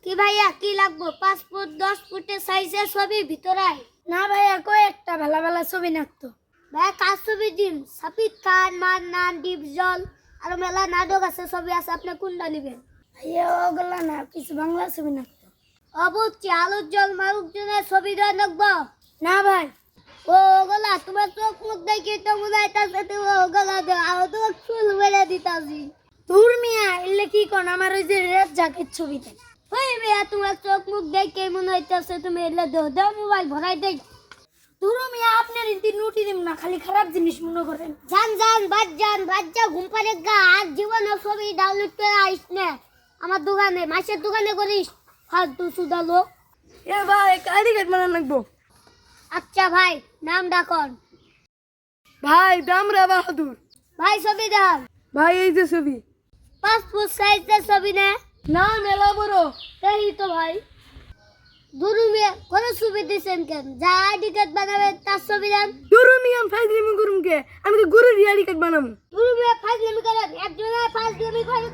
কি ভাইয়া কি লাগবো? 5 ফুট 10 ফুটের সাইজের ছবি ভিতরে? না ভাইয়া কই একটা ভালো ভালো ছবি নাকতো। ভাই কাজ ছবি দিন, সাপিত খান, মান্নান, ডিপজল আর মেলা নাটক আছে, ছবি আছে, আপনি কোনটা নেবেন? ভাইয়া ওগুলা না, কিছু বাংলা ছবি নাকতো। অবশ্যই আলোর জল মারুকজনের ছবি দেওয়া লাগবো। না ভাই, ওগুলা তোমার চোখ মুখ দেখে তো মনে হইতাছে তুমি ওগুলা দেও, আর তোমার চুল বেড়ে দিতাছি। দূর মিয়া এলে কি কোন আমার ওই যে রেড জ্যাকেট ছবি দেন। ওই মেয়া তোমার চোখ মুখ দেখে মনে হইতাছে তুমি এলে দেও, দেও মোবাইল ভরাই দেই। দূর মিয়া আপনার ইন্তি নুটি দিম না, খালি খারাপ জিনিস মনে করেন। যান বাদ যা ঘুম পারে গা, আর জীবনে ছবি ডাউনলোড করে আইস না আমার দোকানে, মাসের দোকানে করিস ফালতু সুদা লোক। এ ভাই আইডি কার্ড বানান লাগবো। আচ্ছা ভাই নাম ডাকন। ভাই দামরা বাহাদুর। ভাই ছবি দেখান। ভাই এই যে ছবি। 5 ফুট সাইজের ছবি না? না মেলা বড়। এই তো ভাই দুরু মেয়ে কোন ছবি দিছেন কেন? যা আইডি কার্ড বানাবে তার ছবি দেন। দূর মিয়া ফাইজলিমি করুম কে, আমি তো গরুর আইডি কার্ড বানাবো। দুরু মেয়ে ফাইজলামি করেন, একজনের ফাইজলামি করে